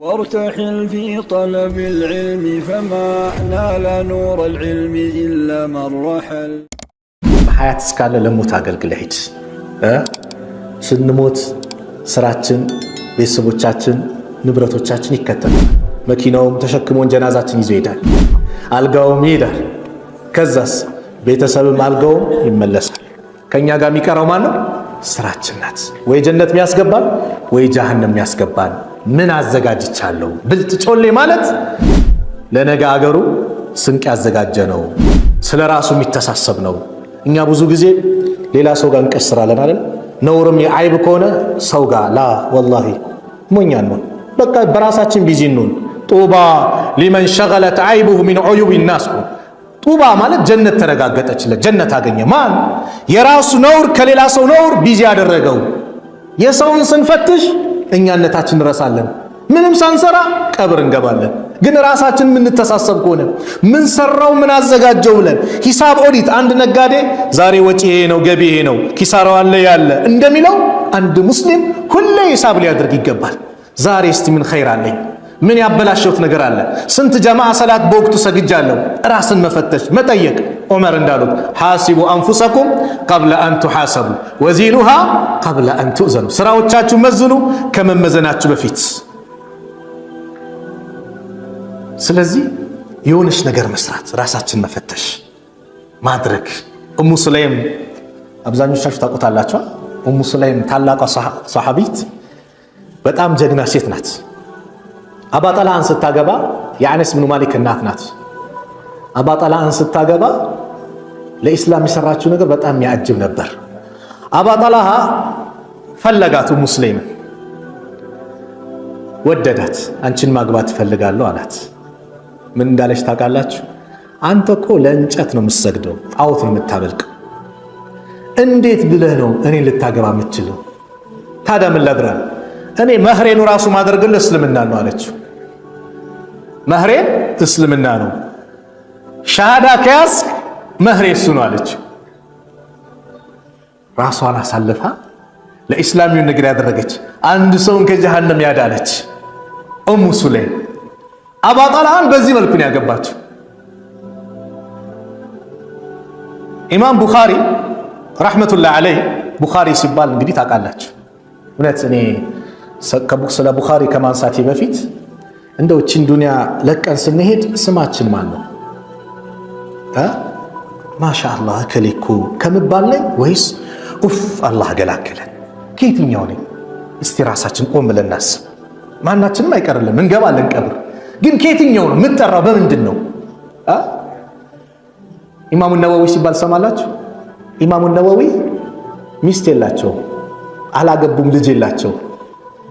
وارتحل في طلب العلم فما نال نور العلم إلا من رحل حياة سكالة لموت አገልግል ሄድ ስንሞት ስራችን ቤተሰቦቻችን ንብረቶቻችን ይከተሉ መኪናውም ተሸክሞን ጀናዛችን ይዞ ይሄዳል አልጋውም ይሄዳል ከዛስ ቤተሰብም አልጋውም ይመለሳል ከኛ ጋር የሚቀረው ማን ነው ስራችን ናት ወይ ጀነት የሚያስገባን ወይ ጀሃነም የሚያስገባን ምን አዘጋጅቻለሁ ብልጥ ጮሌ ማለት ለነገ አገሩ ስንቅ ያዘጋጀ ነው ስለራሱ የሚተሳሰብ ነው እኛ ብዙ ጊዜ ሌላ ሰው ጋር እንቀስራለን አይደል ነውርም የአይብ ከሆነ ሰው ጋር ላ والله ሞኛን ነው በቃ በራሳችን ቢዚ ነን ጡባ لمن شغلت عيبه من عيوب الناس ጡባ ማለት ጀነት ተረጋገጠችለት ጀነት አገኘ ማን የራሱ ነውር ከሌላ ሰው ነውር ቢዚ ያደረገው የሰውን ስንፈትሽ እኛነታችን ረሳለን ምንም ሳንሰራ ቀብር እንገባለን ግን ራሳችን ምን ተሳሰብ ከሆነ ምን ሰራው ምን አዘጋጀው ብለን ሂሳብ ኦዲት አንድ ነጋዴ ዛሬ ወጪ ይሄ ነው ገቢ ይሄ ነው ኪሳራው አለ ያለ እንደሚለው አንድ ሙስሊም ሁሌ ሂሳብ ሊያደርግ ይገባል ዛሬ እስቲ ምን ኸይር አለኝ ምን ያበላሽውት ነገር አለ ስንት ጀማዓ ሰላት በወቅቱ ሰግጃለሁ ራስን መፈተሽ መጠየቅ ዑመር እንዳሉት ሐሲቡ አንፉሰኩም قبل ان تحاسبوا وزنوها قبل ان تؤذنوا ስራዎቻችሁ መዝኑ ከመመዘናችሁ በፊት ስለዚህ የሆነች ነገር መስራት ራሳችን መፈተሽ ማድረግ ኡሙ ሱለይም አብዛኞቻችሁ ታውቁታላችሁ ኡሙ ሱለይም ታላቋ ሷሐቢት በጣም ጀግና ሴት ናት አባ ጠላን ስታገባ የአነስ ብኑ ማሊክ እናት ናት አባ ጠላን ስታገባ ለኢስላም የሰራችው ነገር በጣም ያጅብ ነበር አባ ጠላሃ ፈለጋቱ ሙስሊም ወደዳት አንቺን ማግባት ፈልጋለሁ አላት ምን እንዳለች ታውቃላችሁ አንተ እኮ ለእንጨት ነው የምትሰግደው ጣዖት ነው የምታመልከው እንዴት ብለህ ነው እኔ ልታገባ የምትችለው ታዲያ ምን ላድርግ እኔ መህሬኑ ራሱ ማድረግልህ እስልምና ነው አለችው መህሬን እስልምና ነው ሻሃዳ ከያዝ መህሬ እሱ ነው አለችው ራሷን አሳልፋ ለኢስላሚው ነገር ያደረገች አንድ ሰውን ከጀሃነም ያዳነች ኡሙ ሱለይም አባ ጠላን በዚህ መልኩ ነው ያገባችው ኢማም ቡኻሪ ረህመቱላህ ዐለይሂ ቡኻሪ ሲባል እንግዲህ ታውቃላችሁ እውነት እኔ ስለ ቡኻሪ ከማንሳቴ በፊት እንደው እቺን ዱንያ ለቀን ስንሄድ ስማችን ማን ነው ማሻአላህ ከሊኩ ከመባል ላይ ወይስ ኡፍ አላህ ገላገለን ከየትኛው ነው እስቲ ራሳችን ቆም ብለን እናስብ ማናችንም አይቀርልም እንገባለን ቀብር ግን ከየትኛው ነው የምትጠራው በምንድን ነው ኢማሙ ነወዊ ሲባል ሰማላችሁ ኢማሙ ነወዊ ሚስት የላቸው አላገቡም ልጅ የላቸው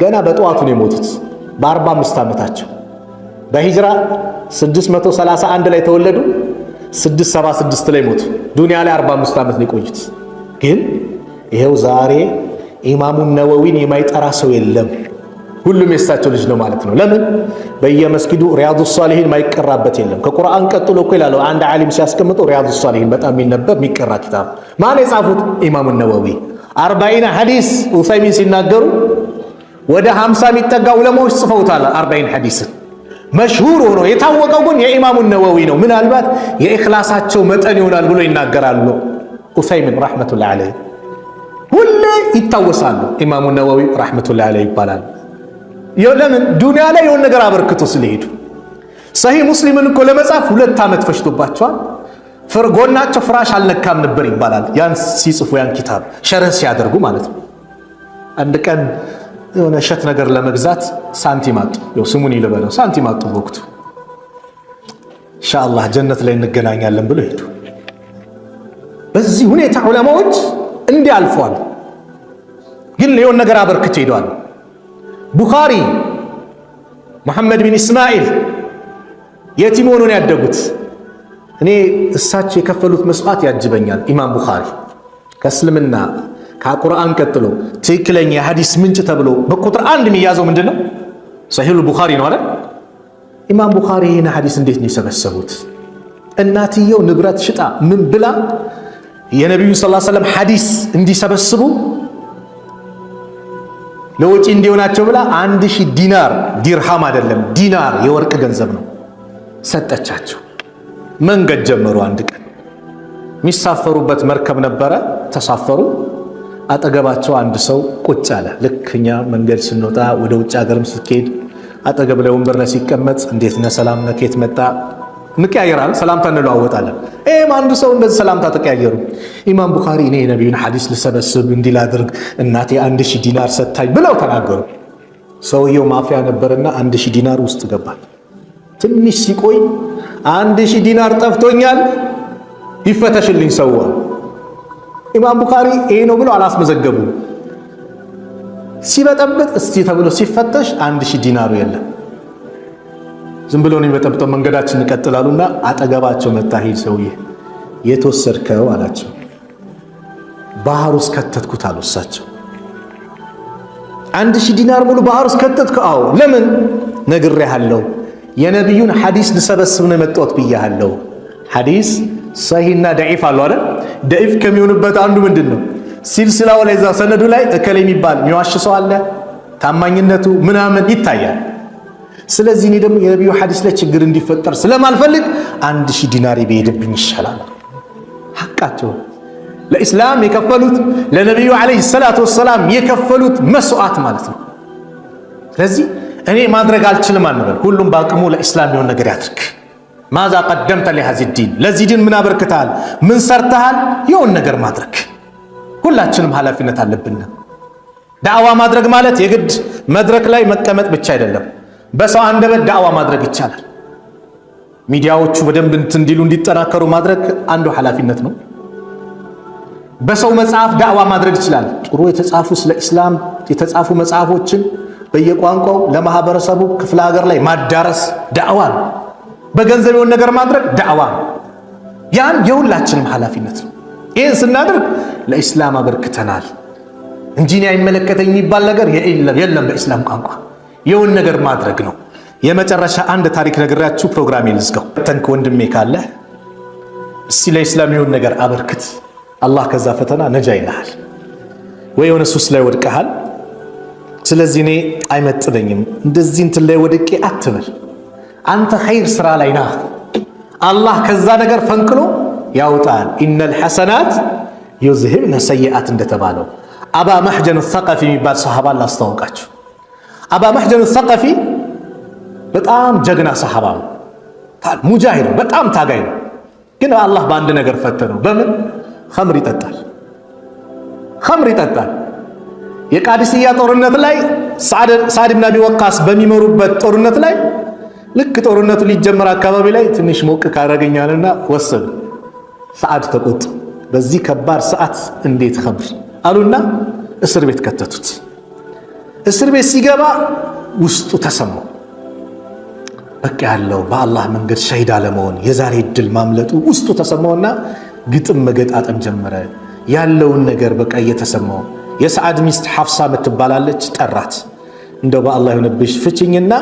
ገና በጧቱ ነው የሞቱት በ45 ዓመታቸው በሂጅራ 631 ላይ ተወለዱ 676 ላይ ሞቱ ዱንያ ላይ 45 ዓመት ነው የቆዩት ግን ይሄው ዛሬ ኢማሙ ነወዊን የማይጠራ ሰው የለም ሁሉም የሳቸው ልጅ ነው ማለት ነው ለምን በየመስጊዱ ሪያዱስ ሷሊሂን ማይቀራበት የለም ከቁርአን ቀጥሎ እኮ ይላል አንድ ዓሊም ሲያስቀምጠው ሪያዱስ ሷሊሂን በጣም የሚነበብ የሚቀራ ኪታብ ማን የጻፉት ኢማሙ ነወዊ 40 ሐዲስ ኡሰይሚን ሲናገሩ ወደ 50 የሚጠጋ ዑለማዎች ጽፈውታል 40 ሐዲስ መሽሁር ሆኖ የታወቀው ግን የኢማሙ ነወዊ ነው ምናልባት የኢኽላሳቸው መጠን ይሆናል ብሎ ይናገራሉ ኡሰይሚን ረህመቱላህ ዐለይሂ ሁሌ ይታወሳሉ ኢማሙ ነወዊ ረህመቱላህ ዐለይሂ ይባላል ለምን ዱንያ ላይ የሆነ ነገር አበርክቶ ስለሄዱ ሰሂህ ሙስሊምን እኮ ለመጻፍ 2 ዓመት ፈጅቶባቸዋል ፍርጎናቸው ፍራሽ አልነካም ነበር ይባላል ያን ሲጽፉ ያን ኪታብ ሸርህ ሲያደርጉ ማለት ነው አንድ ቀን የሆነ ሸት ነገር ለመግዛት ሳንቲም አጡ ያው ስሙን ይለበለው ሳንቲም አጡ ወቅቱ ኢንሻአላህ ጀነት ላይ እንገናኛለን ብሎ ሄዱ በዚህ ሁኔታ ዑለማዎች እንዲህ አልፈዋል ግን ለየሆነ ነገር አበርክቶ ሄደዋል ቡኻሪ መሐመድ ቢን እስማኤል የቲም ሆነው ያደጉት እኔ እሳቸው የከፈሉት መስዋዕት ያጅበኛል ኢማም ቡኻሪ ከእስልምና ከቁርአን ቀጥሎ ትክክለኛ የሐዲስ ምንጭ ተብሎ በቁጥር 1 የሚያዘው ምንድነው ሰሂህ ቡኻሪ ነው አይደል ኢማም ቡኻሪ ይሄን ሐዲስ እንዴት ነው የሰበሰቡት እናትየው ንብረት ሽጣ ምን ብላ የነብዩ ሰለላሁ ዐለይሂ ወሰለም ሐዲስ እንዲሰበስቡ ለወጪ እንዲሆናቸው ብላ 1000 ዲናር ዲርሃም አይደለም ዲናር የወርቅ ገንዘብ ነው ሰጠቻቸው። መንገድ ጀመሩ። አንድ ቀን የሚሳፈሩበት መርከብ ነበረ። ተሳፈሩ። አጠገባቸው አንድ ሰው ቁጭ አለ። ልክ እኛ መንገድ ስንወጣ ወደ ውጭ ሀገርም ስትሄድ አጠገብ ላይ ወንበር ላይ ሲቀመጥ እንዴት ነህ ሰላም ነህ ከየት መጣ እንቀያየራለን፣ ሰላምታ እንለዋወጣለን። አንድ ሰው እንደዚህ ሰላምታ ተቀያየሩ። ኢማም ቡኻሪ እኔ የነቢዩን ሐዲስ ልሰበስብ እንዲላድርግ እናቴ 1000 ዲናር ሰጥታኝ ብለው ተናገሩ። ሰውየው ማፊያ ነበርና 1000 ዲናር ውስጥ ገባል። ትንሽ ሲቆይ 1000 ዲናር ጠፍቶኛል ይፈተሽልኝ ሰው። ኢማም ቡኻሪ ይሄ ነው ብለው አላስመዘገቡ። ሲበጠብጥ እስቲ ተብሎ ሲፈተሽ 1000 ዲናሩ የለም። ዝም ብሎ ነው የሚበጠብጠው። መንገዳችን እንቀጥላሉና አጠገባቸው መጣ። ሂድ ሰውዬ የተወሰድከው አላቸው። ባህር ውስጥ ከተትኩት አሉ እሳቸው። 1000 ዲናር ሙሉ ባህር ውስጥ ከተትከው? አዎ። ለምን? ነግሬሃለሁ፣ የነቢዩን ሐዲስ ልሰበስብ ነው የመጣሁት ብያለሁ። ሐዲስ ሰሂህና ደዒፍ አለው አይደል? ደዒፍ ከሚሆንበት አንዱ ምንድነው? ሲልሲላው ላይ እዛ ሰነዱ ላይ እከሌ የሚባል የሚዋሽ ሰው አለ፣ ታማኝነቱ ምናምን ይታያል። ስለዚህ እኔ ደግሞ የነቢዩ ሐዲስ ላይ ችግር እንዲፈጠር ስለማልፈልግ 1000 ዲናር ቢሄድብኝ ይሻላል። ሐቃቸው ለኢስላም የከፈሉት ለነቢዩ ዓለይሂ ሰላቱ ወሰላም የከፈሉት መስዋዕት ማለት ነው። ስለዚህ እኔ ማድረግ አልችልም አንበል። ሁሉም በአቅሙ ለኢስላም የሆነ ነገር ያድርግ። ማዛ ቀደምተ ለሃዚህ ዲን፣ ለዚህ ዲን ምን አበርክተሃል? ምን ሰርተሃል? የሆነ ነገር ማድረግ ሁላችንም ኃላፊነት አለብን። ዳዕዋ ማድረግ ማለት የግድ መድረክ ላይ መቀመጥ ብቻ አይደለም። በሰው አንደበት ዳዕዋ ማድረግ ይቻላል። ሚዲያዎቹ በደንብ እንዲሉ እንዲጠናከሩ ማድረግ አንዱ ኃላፊነት ነው። በሰው መጽሐፍ ዳዕዋ ማድረግ ይችላል። ጥሩ የተጻፉ ስለ ኢስላም የተጻፉ መጽሐፎችን በየቋንቋው ለማህበረሰቡ ክፍለ ሀገር ላይ ማዳረስ ዳዕዋ ነው። በገንዘብ የሆነ ነገር ማድረግ ዳዕዋ ነው። ያን የሁላችንም ኃላፊነት ነው። ይህን ስናደርግ ለኢስላም አበርክተናል እንጂ እኔ አይመለከተኝ የሚባል ነገር የለም። በኢስላም ቋንቋ የሆነ ነገር ማድረግ ነው። የመጨረሻ አንድ ታሪክ ነግራችሁ ፕሮግራሜን ልዝጋው። ተንክ ወንድሜ ካለ እስቲ ለኢስላም የሆነ ነገር አበርክት። አላህ ከዛ ፈተና ነጃ ይልሃል። ወይ የሆነ ሱስ ላይ ወድቀሃል። ስለዚህ እኔ አይመጥነኝም እንደዚህ እንትን ላይ ወድቄ አትበል። አንተ ኸይር ስራ ላይ ና፣ አላህ ከዛ ነገር ፈንቅሎ ያውጣል። ኢነል ሐሰናት ዩዝሂብነ ሰይአት እንደተባለው አባ መሕጀን ሰቀፊ የሚባል ሰሃባ ላስተዋውቃችሁ። አባ መሕጀን ሰቀፊ በጣም ጀግና ሰሃባ ነው። ሙጃሂድ ነው፣ በጣም ታጋይ ነው። ግን አላህ በአንድ ነገር ፈተነው። በምን? ኸምር ይጠጣል። ኸምር ይጠጣል። የቃዲስያ ጦርነት ላይ ሳዕድ ብን አቢ ወቃስ በሚመሩበት ጦርነት ላይ ልክ ጦርነቱ ሊጀመር አካባቢ ላይ ትንሽ ሞቅ ካረገኛልና ወሰዱ። ሰዓድ ተቆጡ። በዚህ ከባድ ሰዓት እንዴት ኸምር አሉና እስር ቤት ከተቱት። እስር ቤት ሲገባ ውስጡ ተሰማው። በቃ ያለው በአላህ መንገድ ሸሂድ አለመሆን የዛሬ እድል ማምለጡ ውስጡ ተሰማውና ግጥም መገጣጠም ጀመረ። ያለውን ነገር በቃ እየተሰማው የሰዓድ ሚስት ሐፍሳ ምትባላለች ጠራት። እንደው በአላህ ይሁንብሽ ፍቺኝና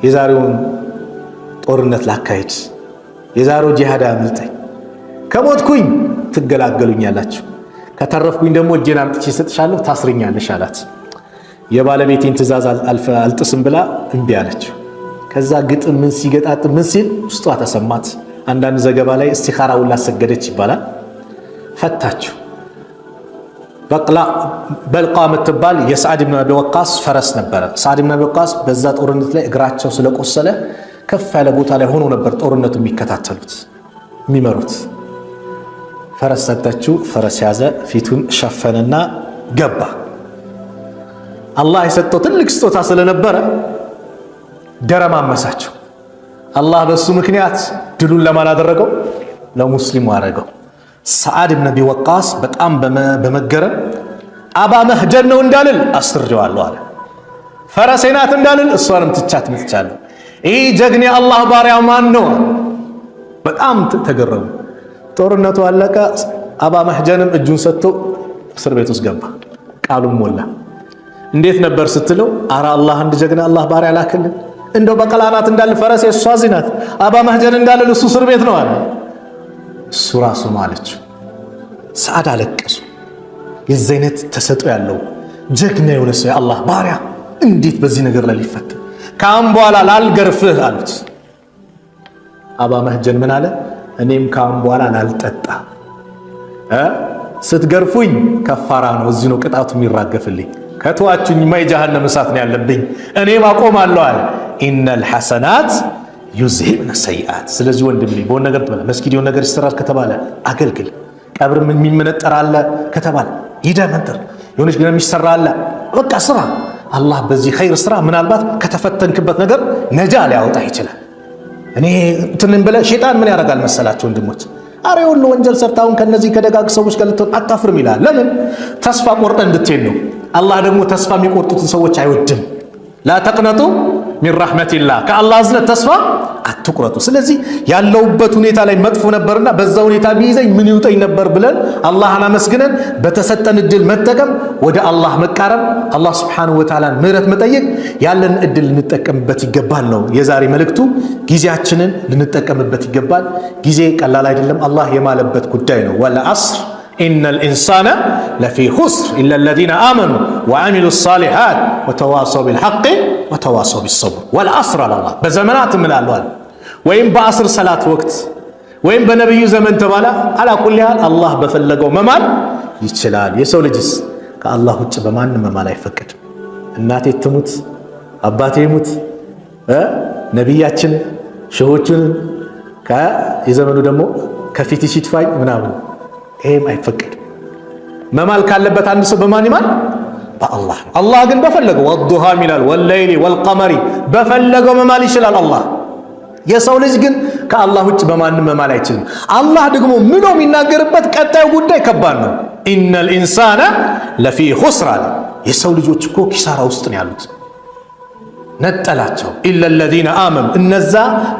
የዛሬውን ጦርነት ላካሄድ፣ የዛሬው ጂሃድ አምልጠኝ፣ ከሞትኩኝ ትገላገሉኛላችሁ፣ ከተረፍኩኝ ደግሞ እጄን አምጥቼ እሰጥሻለሁ፣ ታስርኛለሽ አላት። የባለቤቴን ትእዛዝ አልጥስም ብላ እምቢ አለችው። ከዛ ግጥም ምን ሲገጣጥም ምን ሲል ውስጧ ተሰማት። አንዳንድ ዘገባ ላይ እስቲኻራውን ላሰገደች ይባላል። ፈታችሁ። በልቃ የምትባል የሰዓድ ብን አቢ ወቃስ ፈረስ ነበረ። ሰዓድ ብን አቢ ወቃስ በዛ ጦርነት ላይ እግራቸው ስለቆሰለ ከፍ ያለ ቦታ ላይ ሆኖ ነበር ጦርነቱ የሚከታተሉት የሚመሩት። ፈረስ ሰጠችው። ፈረስ ያዘ፣ ፊቱን ሸፈነና ገባ። አላህ የሰጠው ትልቅ ስጦታ ስለነበረ ደረማመሳቸው። አላህ በሱ ምክንያት ድሉን ለማን አደረገው? ለሙስሊሙ አደረገው። ሰዓድ ብን አቢ ወቃስ በጣም በመገረም አባ መህጀን ነው እንዳልል አስርጀዋለሁ አለ። ፈረሴ ናት እንዳልል እሷንም ትቻት ምትቻለሁ። ይህ ጀግኔ አላህ ባሪያ ማን ነው? በጣም ተገረሙ። ጦርነቱ አለቀ። አባ መህጀንም እጁን ሰጥቶ እስር ቤት ውስጥ ገባ። ቃሉም ሞላ። እንዴት ነበር ስትለው፣ አረ አላህ አንድ ጀግና አላህ ባሪያ ላክልን፣ እንደው በቀላናት እንዳል ፈረሴ እሷ እዚህ ናት፣ አባ መህጀን እንዳልል እሱ እስር ቤት ነው አለ። እሱ ራሱ ማለችው። ሰዓድ አለቀሱ። የዚህ አይነት ተሰጦ ያለው ጀግና የሆነ ሰው የአላህ ባሪያ እንዴት በዚህ ነገር ላይ ሊፈተን? ካሁን በኋላ ላልገርፍህ አሉት። አባ መህጀን ምን አለ? እኔም ካሁን በኋላ ላልጠጣ፣ ስትገርፉኝ ከፋራ ነው፣ እዚህ ነው ቅጣቱ የሚራገፍልኝ። ከተዋችሁኝማ የጀሃነም እሳት ነው ያለብኝ፣ እኔም አቆማለሁ አለ። ኢነል ሐሰናት ዩዝሂብነ ሰይአት። ስለዚህ ወንድም ልጅ በሆነ ነገር ተባለ መስጊድ የሆነ ነገር ይሰራል ከተባለ አገልግል። ቀብር ምን የሚመነጠር አለ ከተባለ ሂደህ መንጠር። የሆነች ግን የሚሰራ አለ በቃ ስራ። አላህ በዚህ ኸይር ስራ ምናልባት ከተፈተንክበት ነገር ነጃ ሊያወጣ ይችላል። እኔ እንትንም ብለህ ሸይጣን ምን ያደርጋል መሰላችሁ ወንድሞች? አረ ሁሉ ወንጀል ሰርታውን ከነዚህ ከደጋግ ሰዎች ጋር ልትሆን አታፍርም ይላል። ለምን? ተስፋ ቆርጠህ እንድትሄድ ነው። አላህ ደግሞ ተስፋ የሚቆርጡትን ሰዎች አይወድም። ላ ተቅነጡ ሚን ረሕመቲላህ፣ ከአላህ እዝነት ተስፋ አትቁረጡ። ስለዚህ ያለውበት ሁኔታ ላይ መጥፎ ነበርና በዛ ሁኔታ ቢይዘኝ ምን ይውጠኝ ነበር ብለን አላህን አመስግነን በተሰጠን እድል መጠቀም፣ ወደ አላህ መቃረብ፣ አላህ ሱብሓነሁ ወተዓላን ምህረት መጠየቅ፣ ያለን እድል ልንጠቀምበት ይገባል ነው የዛሬ መልእክቱ። ጊዜያችንን ልንጠቀምበት ይገባል። ጊዜ ቀላል አይደለም። አላህ የማለበት ጉዳይ ነው። ወለዐስር ኢነል ኢንሳነ ለፊ ኹስር ኢለ ለዚነ አመኑ ወዐሚሉ ሷሊሓት ወተዋሰው ቢልሐቅ ወተዋሰው ቢሰብር። ወልዐስር አለ አላህ። በዘመናት እምላለሁ ወይም በዐስር ሰላት ወቅት ወይም በነቢዩ ዘመን ተባለ። አላ ኩሊ ሓል አላህ በፈለገው መማል ይችላል። የሰው ልጅስ ከአላህ ውጭ በማንም መማል አይፈቀድም። እናቴ ትሙት፣ አባቴ ይሙት፣ ነቢያችን ሸሆቹን የዘመኑ ደግሞ ከፊት ሲትፋኝ ምናምን ይሄም አይፈቀድም። መማል ካለበት አንድ ሰው በማን ይማል? በአላህ። አላህ ግን በፈለገው ወዱሃም ይላል ወለይሊ ወልቀመሪ፣ በፈለገው መማል ይችላል አላህ። የሰው ልጅ ግን ከአላህ ውጭ በማንም መማል አይችልም። አላህ ደግሞ ምኖ የሚናገርበት ቀጣዩ ጉዳይ ከባድ ነው። ኢነል ኢንሳነ ለፊ ኹስር አለ። የሰው ልጆች እኮ ኪሳራ ውስጥ ነው ያሉት። ነጠላቸው። ኢለ ለዚነ አመኑ፣ እነዛ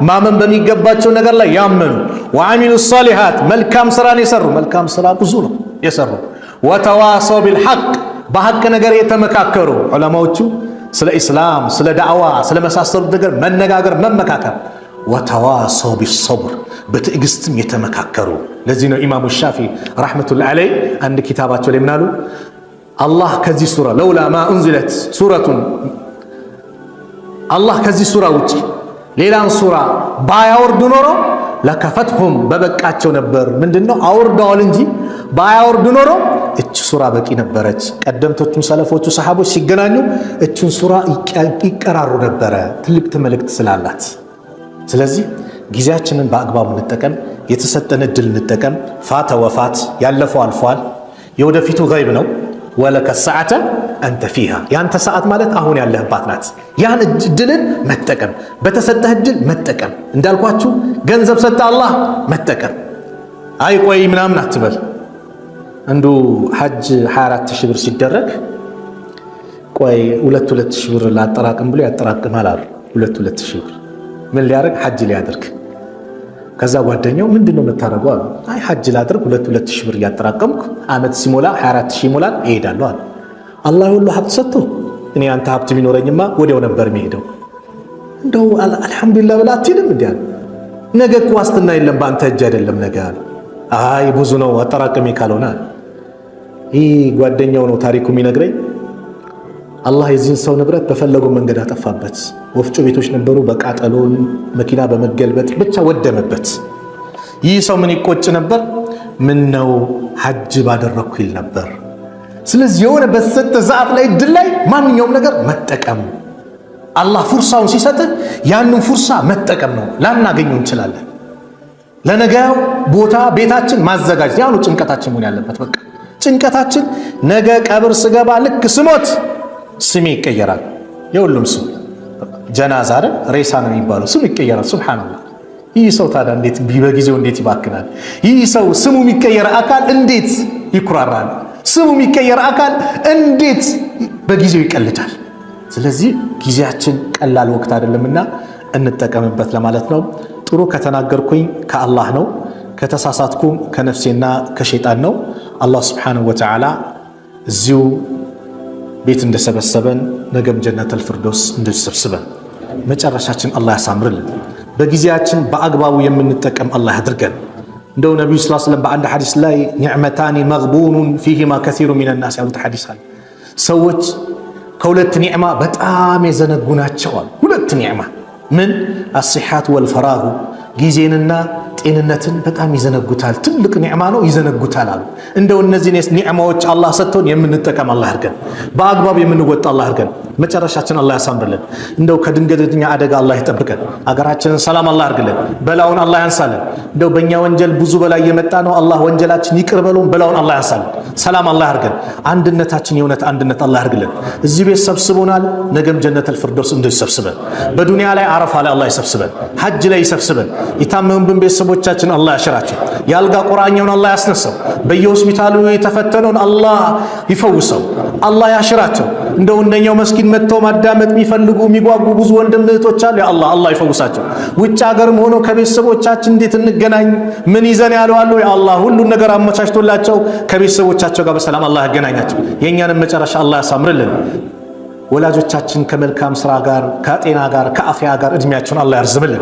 ማመን በሚገባቸው ነገር ላይ ያመኑ፣ ወዐሚሉ ሷሊሓት፣ መልካም ስራን የሰሩ። መልካም ስራ ብዙ ነው የሰሩ። ወተዋሰው ቢልሐቅ፣ በሐቅ ነገር የተመካከሩ። ዑለማዎቹ ስለ ኢስላም፣ ስለ ዳዕዋ፣ ስለ መሳሰሉት ነገር መነጋገር፣ መመካከር። ወተዋሰው ቢሰብር፣ በትዕግስትም የተመካከሩ። ለዚህ ነው ኢማሙ ሻፊዒ ረሕመቱላሂ ዐለይህ አንድ ኪታባቸው ላይ ምናሉ? አላህ ከዚህ ሱራ ለውላ ማ ኡንዚለት ሱረቱን፣ አላህ ከዚህ ሱራ ውጭ ሌላን ሱራ ባያወርድ ኖሮ ለከፈትሁም፣ በበቃቸው ነበር። ምንድነው አውርደዋል እንጂ ባያወርድ ኖሮ እች ሱራ በቂ ነበረች። ቀደምቶቹም ሰለፎቹ ሰሃቦች ሲገናኙ እችን ሱራ ይቀራሩ ነበረ፣ ትልቅ መልእክት ስላላት። ስለዚህ ጊዜያችንን በአግባቡ እንጠቀም፣ የተሰጠን እድል እንጠቀም። ፋተ ወፋት፣ ያለፈው አልፏል፣ የወደፊቱ ገይብ ነው። ወለከ ሰዓተ አንተ ፊሃ፣ ያንተ ሰዓት ማለት አሁን ያለህባት ናት። ያን እድልን መጠቀም፣ በተሰጠህ እድል መጠቀም። እንዳልኳችሁ ገንዘብ ሰጠ አላህ መጠቀም። አይ ቆይ ምናምን አትበል። አንዱ ሐጅ 24 ሺህ ብር ሲደረግ ቆይ 2 ሺህ ብር ላጠራቅም ብሎ ያጠራቅማል አሉ። 2 ሺህ ብር ምን ሊያደርግ? ሐጅ ሊያደርግ። ከዛ ጓደኛው ምንድነው የምታደርገው አሉ። አይ ሐጅ ላደርግ 2 ሺህ ብር እያጠራቀምኩ አመት ሲሞላ 24 ሺህ ይሞላል እሄዳለሁ አሉ። አላህ ሁሉ ሀብት ሰጥቶ እኔ አንተ ሀብት ቢኖረኝማ ወዲያው ነበር የሚሄደው። እንደው አልሐምዱሊላህ ብላ አትልም እንዴ? ነገ እኮ ዋስትና የለም በአንተ እጅ አይደለም ነገ አለ። አይ ብዙ ነው አጠራቅሜ ካልሆነ። ይህ ጓደኛው ነው ታሪኩ የሚነግረኝ። አላህ የዚህን ሰው ንብረት በፈለገው መንገድ አጠፋበት። ወፍጮ ቤቶች ነበሩ፣ በቃጠሎን መኪና በመገልበጥ ብቻ ወደመበት። ይህ ሰው ምን ይቆጭ ነበር? ምን ነው ሐጅ ባደረኩ ይል ነበር። ስለዚህ የሆነ በተሰጠ ሰዓት ላይ እድል ላይ ማንኛውም ነገር መጠቀም፣ አላህ ፉርሳውን ሲሰጥህ ያንን ፉርሳ መጠቀም ነው። ላናገኘው እንችላለን። ለነገው ቦታ ቤታችን ማዘጋጀት ያው ነው ጭንቀታችን መሆን ያለበት። በቃ ጭንቀታችን ነገ ቀብር ስገባ ልክ ስሞት ስሜ ይቀየራል። የሁሉም ስም ጀናዛ አይደል ሬሳ ነው የሚባለው፣ ስሙ ይቀየራል። ሱብሃንአላህ። ይህ ሰው ታዲያ እንዴት በጊዜው እንዴት ይባክናል? ይህ ሰው ስሙ የሚቀየር አካል እንዴት ይኩራራል? ስሙ የሚቀየር አካል እንዴት በጊዜው ይቀልዳል? ስለዚህ ጊዜያችን ቀላል ወቅት አይደለምና እንጠቀምበት ለማለት ነው። ጥሩ ከተናገርኩኝ ከአላህ ነው፣ ከተሳሳትኩም ከነፍሴና ከሸይጣን ነው። አላህ ሱብሓነሁ ወተዓላ እዚሁ ቤት እንደሰበሰበን ነገም ጀነተል ፊርደውስ እንድንሰብስበን መጨረሻችን አላህ ያሳምርልን። በጊዜያችን በአግባቡ የምንጠቀም አላህ ያድርገን። እንደው ነቢዩ ሰለላሁ ዐለይሂ ወሰለም በአንድ ሐዲስ ላይ ኒዕመታኒ መግቡኑን ፊሂማ ከሲሩ ሚነናስ ያሉት ሐዲስ አለ። ሰዎች ከሁለት ኒዕማ በጣም የዘነጉ ናቸው አሉ። ሁለት ኒዕማ ምን አሲሐቱ ወልፈራጉ ጊዜንና ጤንነትን በጣም ይዘነጉታል። ትልቅ ኒዕማ ነው፣ ይዘነጉታል አሉ። እንደው እነዚህ ኒዕማዎች አላህ ሰጥቶን የምንጠቀም አላህ አድርገን፣ በአግባብ የምንወጣ አላህ አድርገን፣ መጨረሻችን አላህ ያሳምርልን። እንደው ከድንገተኛ አደጋ አላህ ይጠብቀን። አገራችንን ሰላም አላህ አድርግልን። በላውን አላህ ያንሳልን። እንደው በእኛ ወንጀል ብዙ በላይ የመጣ ነው። አላህ ወንጀላችን ይቅር በሉን። በላውን አላህ ያንሳልን። ሰላም አላህ አድርገን። አንድነታችን የእውነት አንድነት አላህ አድርግልን። እዚህ ቤት ሰብስቦናል። ነገም ጀነተል ፊርደውስ እንደዚህ ይሰብስበን። በዱንያ ላይ አረፋ ላይ አላህ ይሰብስበን። ሐጅ ላይ ይሰብስበን። የታመሙብን ቤተሰቦቻችን አላህ ያሽራቸው። የአልጋ ቁራኛውን አላህ ያስነሳው። በየሆስፒታሉ የተፈተነውን አላህ ይፈውሰው። አላህ ያሽራቸው። እንደው እንደኛው መስጊድ መጥተው ማዳመጥ የሚፈልጉ የሚጓጉ ብዙ ወንድም እህቶች አሉ። ያ አላህ ይፈውሳቸው። ውጭ ሀገርም ሆኖ ከቤተሰቦቻችን እንዴት እንገናኝ ምን ይዘን ያለው አሉ። ያ አላህ ሁሉን ነገር አመቻችቶላቸው ከቤተሰቦቻቸው ጋር በሰላም አላህ ያገናኛቸው። የእኛንም መጨረሻ አላህ ያሳምርልን። ወላጆቻችን ከመልካም ስራ ጋር ከጤና ጋር ከአፍያ ጋር እድሜያቸውን አላህ ያርዝምልን።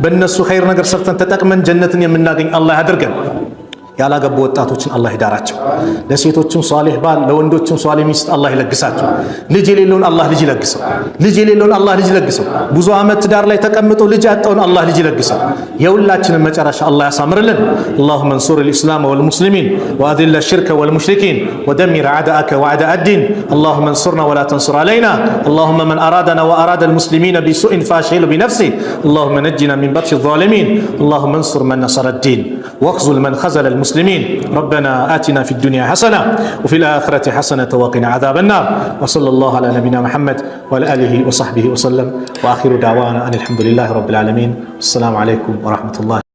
በእነሱ ኸይር ነገር ሰርተን ተጠቅመን ጀነትን የምናገኝ አላህ ያድርገን። ያላገቡ ወጣቶችን አላህ ይዳራቸው። ለሴቶችም ሷሊህ ባል ለወንዶችም ሷሊህ ሚስት አላህ ይለግሳቸው። ልጅ የሌለውን አላህ ልጅ ይለግሰው። ልጅ የሌለውን አላህ ልጅ ይለግሰው። ብዙ ዓመት ትዳር ላይ ተቀምጦ ልጅ ያጣውን አላህ ልጅ ይለግሰው። የሁላችንም መጨረሻ አላህ ያሳምርልን። اللهم انصر الإسلام والمسلمين وأذل الشرك والمشركين ودمر أعداءك وأعداء الدين. اللهم انصرنا ولا تنصر علينا. اللهم من أرادنا وأراد المسلمين بسوء فاشغله بنفسه. اللهم نجنا من بطش الظالمين. اللهم انصر من نصر الدين واخذل من خذل المسلمين. ربنا آتنا في الدنيا حسنة وفي الآخرة حسنة وقنا عذاب النار. وصلى الله على نبينا محمد وعلى آله وصحبه وسلم. وآخر دعوانا أن الحمد لله رب العالمين. السلام عليكم ورحمة الله.